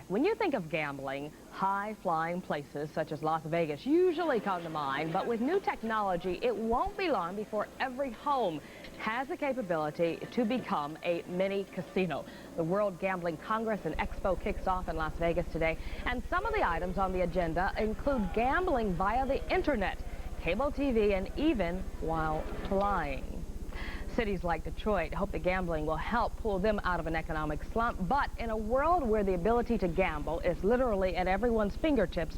When you think of gambling, high-flying places such as Las Vegas usually come to mind, but with new technology, it won't be long before every home has the capability to become a mini casino. The World Gambling Congress and Expo kicks off in Las Vegas today, and some of the items on the agenda include gambling via the internet, cable TV, and even while flying. Cities like Detroit hope the gambling will help pull them out of an economic slump, but in a world where the ability to gamble is literally at everyone's fingertips,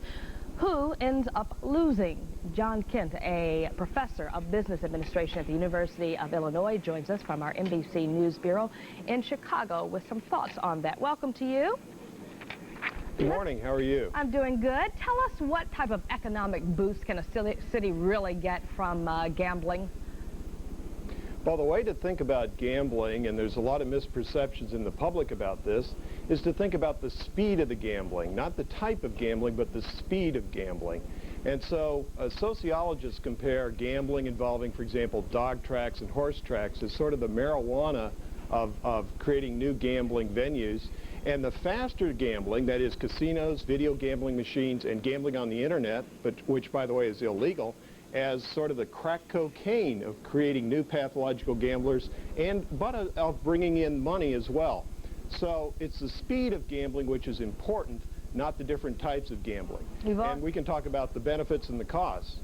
who ends up losing? John Kindt, a professor of business administration at the University of Illinois, joins us from our NBC News Bureau in Chicago with some thoughts on that. Welcome to you. Good morning. How are you? I'm doing good. Tell us, what type of economic boost can a city really get from gambling? Well, the way to think about gambling, and there's a lot of misperceptions in the public about this, is to think about the speed of the gambling, not the type of gambling, but the speed of gambling. And so sociologists compare gambling involving, for example, dog tracks and horse tracks as sort of the marijuana of creating new gambling venues. And the faster gambling, that is casinos, video gambling machines, and gambling on the internet, but which, by the way, is illegal, as sort of the crack cocaine of creating new pathological gamblers, but of bringing in money as well. So it's the speed of gambling which is important, not the different types of gambling. And we can talk about the benefits and the costs.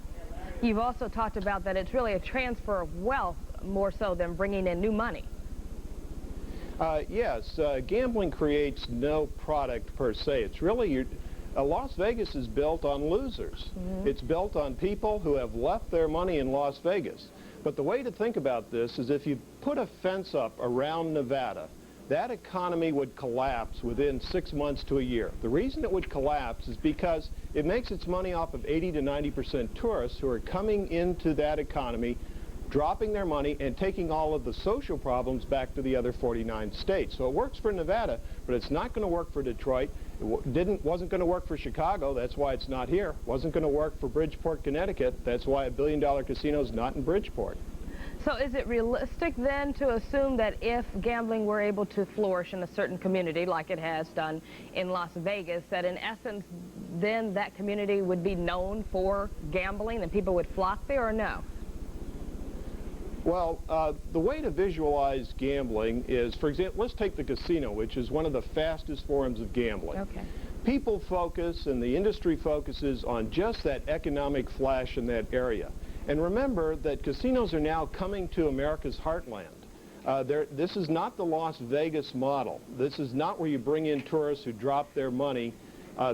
You've also talked about that it's really a transfer of wealth more so than bringing in new money. Yes, gambling creates no product per se. It's really Las Vegas is built on losers. It's built on people who have left their money in Las Vegas. But the way to think about this is if you put a fence up around Nevada, that economy would collapse within 6 months to a year. The reason it would collapse is because it makes its money off of 80 to 90% tourists who are coming into that economy, dropping their money and taking all of the social problems back to the other 49 states. So it works for Nevada, but it's not going to work for Detroit. It wasn't going to work for Chicago. That's why it's not here. Wasn't going to work for Bridgeport, Connecticut. That's why $1 billion casino is not in Bridgeport. So is it realistic then to assume that if gambling were able to flourish in a certain community like it has done in Las Vegas, that in essence then that community would be known for gambling and people would flock there, or no? Well, the way to visualize gambling is, for example, let's take the casino, which is one of the fastest forms of gambling. Okay. People focus and the industry focuses on just that economic flash in that area. And remember that casinos are now coming to America's heartland. This is not the Las Vegas model. This is not where you bring in tourists who drop their money.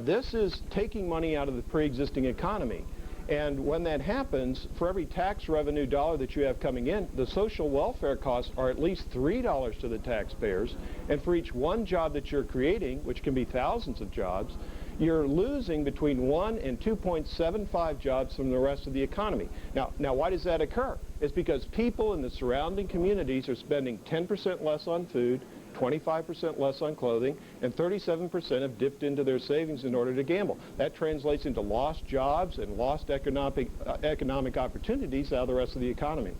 This is taking money out of the pre-existing economy. And when that happens, for every tax revenue dollar that you have coming in, the social welfare costs are at least $3 to the taxpayers. And for each one job that you're creating, which can be thousands of jobs, you're losing between 1 and 2.75 jobs from the rest of the economy. Now, why does that occur? It's because people in the surrounding communities are spending 10% less on food, 25% less on clothing, and 37% have dipped into their savings in order to gamble. That translates into lost jobs and lost economic opportunities out of the rest of the economy.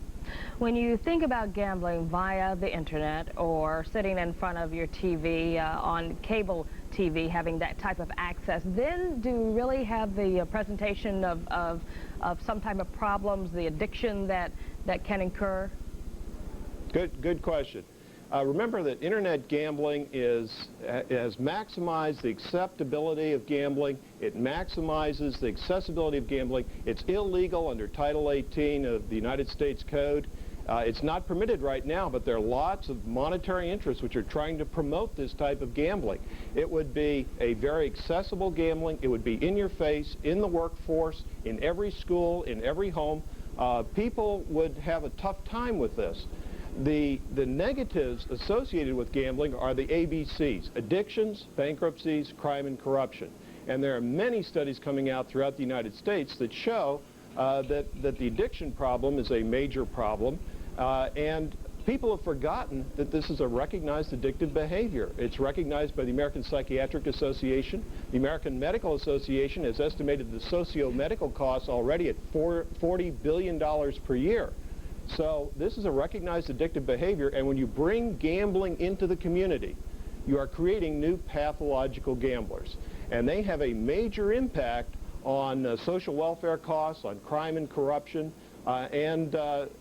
When you think about gambling via the internet or sitting in front of your TV on cable TV, having that type of access, then do you really have the presentation of some type of problems, the addiction that can occur? Good question. Remember that internet gambling has maximized the acceptability of gambling. It maximizes the accessibility of gambling. It's illegal under Title 18 of the United States Code. It's not permitted right now, but there are lots of monetary interests which are trying to promote this type of gambling. It would be a very accessible gambling. It would be in your face, in the workforce, in every school, in every home. People would have a tough time with this. The negatives associated with gambling are the ABCs: addictions, bankruptcies, crime, and corruption. And there are many studies coming out throughout the United States that show that the addiction problem is a major problem, and people have forgotten that this is a recognized addictive behavior. It's recognized by the American Psychiatric Association. The American Medical Association has estimated the socio-medical costs already at $40 billion per year. So this is a recognized addictive behavior, and when you bring gambling into the community, you are creating new pathological gamblers. And they have a major impact on social welfare costs, on crime and corruption, and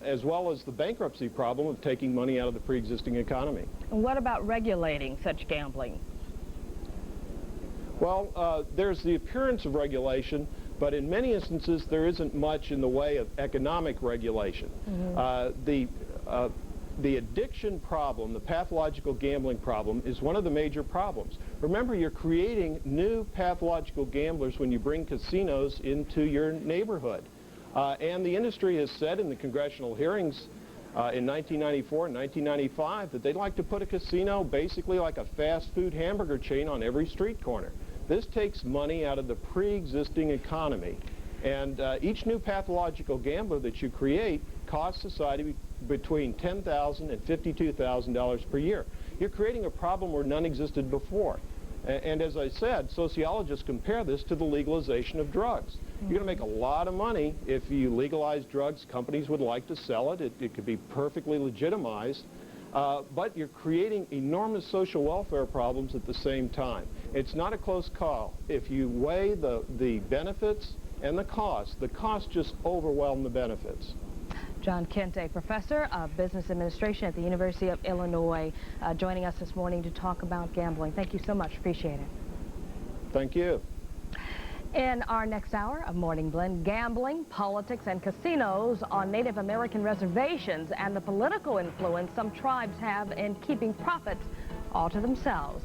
as well as the bankruptcy problem of taking money out of the pre-existing economy. And what about regulating such gambling? Well, there's the appearance of regulation, but in many instances there isn't much in the way of economic regulation. The addiction problem, the pathological gambling problem, is one of the major problems. Remember, you're creating new pathological gamblers when you bring casinos into your neighborhood. And the industry has said in the congressional hearings in 1994 and 1995 that they'd like to put a casino basically like a fast food hamburger chain on every street corner. This takes money out of the pre-existing economy. And each new pathological gambler that you create costs society between $10,000 and $52,000 per year. You're creating a problem where none existed before. And as I said, sociologists compare this to the legalization of drugs. You're going to make a lot of money if you legalize drugs. Companies would like to sell it. It could be perfectly legitimized. But you're creating enormous social welfare problems at the same time. It's not a close call. If you weigh the benefits and the costs just overwhelm the benefits. John Kindt, a professor of business administration at the University of Illinois, joining us this morning to talk about gambling. Thank you so much. Appreciate it. Thank you. In our next hour of Morning Blend, gambling, politics, and casinos on Native American reservations and the political influence some tribes have in keeping profits all to themselves.